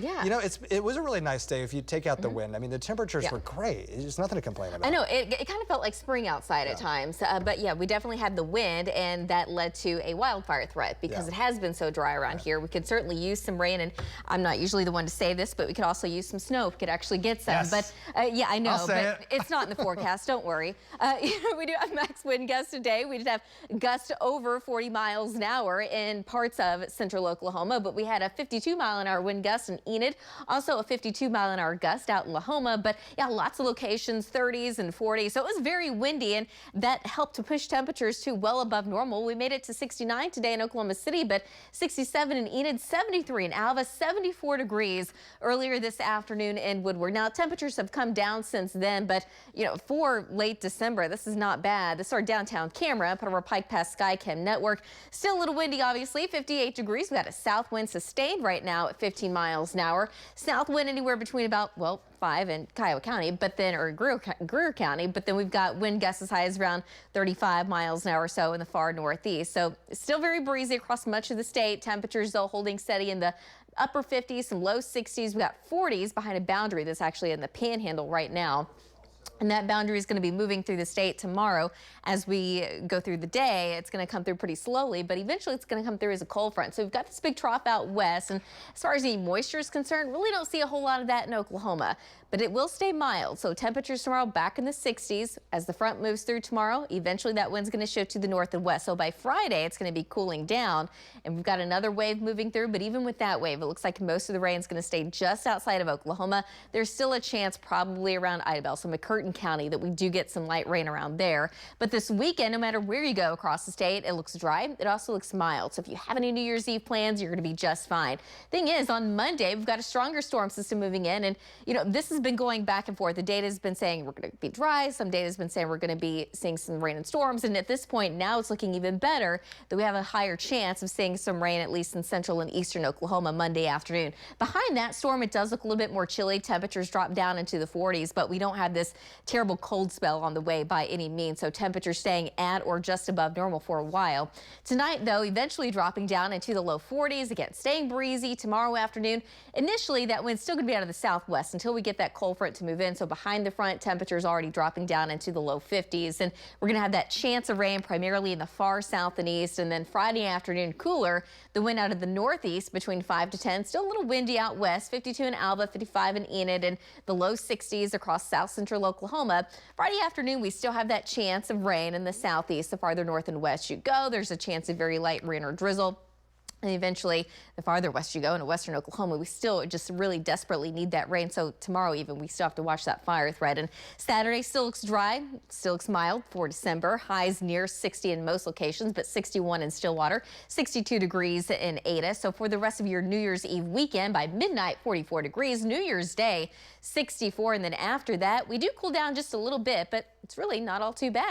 Yeah. You know, it was a really nice day if you take out the wind. I mean, the temperatures were great. There's nothing to complain about. I know, it kind of felt like spring outside at times, but yeah, we definitely had the wind, and that led to a wildfire threat because it has been so dry around here. We could certainly use some rain, and I'm not usually the one to say this, but we could also use some snow if we could actually get some. But yeah, I know, but it's not in the forecast, don't worry. We do have max wind gusts today. We did have gusts over 40 miles an hour in parts of central Oklahoma, but we had a 52-mile-an-hour wind gust in Enid, also a 52-mile-an-hour gust out in Lahoma. But yeah, lots of locations, 30s and 40s. So it was very windy, and that helped to push temperatures to well above normal. We made it to 69 today in Oklahoma City, but 67 in Enid, 73 in Alva, 74 degrees earlier this afternoon in Woodward. Now, temperatures have come down since then, but you know, for late December, this is not bad. This is our downtown camera, part of our Pike Pass Skycam network. Still a little windy, obviously, 58 degrees. We got a south wind sustained right now at 15 miles an hour. South wind anywhere between about, well, 5 in Kiowa County, but then, or Greer County, but then we've got wind gusts as high as around 35 miles an hour or so in the far northeast. So still very breezy across much of the state. Temperatures, though, holding steady in the upper 50s, some low 60s. We got 40s behind a boundary that's actually in the Panhandle right now. And that boundary is going to be moving through the state tomorrow. As we go through the day, it's going to come through pretty slowly, but eventually it's going to come through as a cold front. So we've got this big trough out west, and as far as any moisture is concerned, really don't see a whole lot of that in Oklahoma. But it will stay mild, so temperatures tomorrow back in the 60s. As the front moves through tomorrow, eventually that wind's going to shift to the north and west. So by Friday, it's going to be cooling down, and we've got another wave moving through. But even with that wave, it looks like most of the rain is going to stay just outside of Oklahoma. There's still a chance probably around Idabel, so McCurtain County, that we do get some light rain around there. But this weekend, no matter where you go across the state, it looks dry. It also looks mild. So if you have any New Year's Eve plans, you're going to be just fine. Thing is, on Monday, we've got a stronger storm system moving in, and you know, this has been going back and forth. The data has been saying we're going to be dry. Some data has been saying we're going to be seeing some rain and storms. And at this point, now it's looking even better that we have a higher chance of seeing some rain, at least in central and eastern Oklahoma Monday afternoon. Behind that storm, it does look a little bit more chilly. Temperatures drop down into the 40s, but we don't have this terrible cold spell on the way by any means. So temperatures staying at or just above normal for a while. Tonight, though, eventually dropping down into the low 40s. Again, staying breezy tomorrow afternoon. Initially, that wind's still going to be out of the southwest until we get that cold front to move in. So behind the front, temperatures already dropping down into the low 50s. And we're going to have that chance of rain primarily in the far south and east. And then Friday afternoon, cooler. The wind out of the northeast between 5 to 10. Still a little windy out west. 52 in Alva, 55 in Enid, and the low 60s across south central Oklahoma. Friday afternoon, we still have that chance of rain in the southeast. The farther north and west you go, there's a chance of very light rain or drizzle. And eventually, the farther west you go into western Oklahoma, we still just really desperately need that rain. So tomorrow even, we still have to watch that fire threat. And Saturday still looks dry, still looks mild for December. Highs near 60 in most locations, but 61 in Stillwater, 62 degrees in Ada. So for the rest of your New Year's Eve weekend, by midnight, 44 degrees. New Year's Day, 64. And then after that, we do cool down just a little bit, but it's really not all too bad.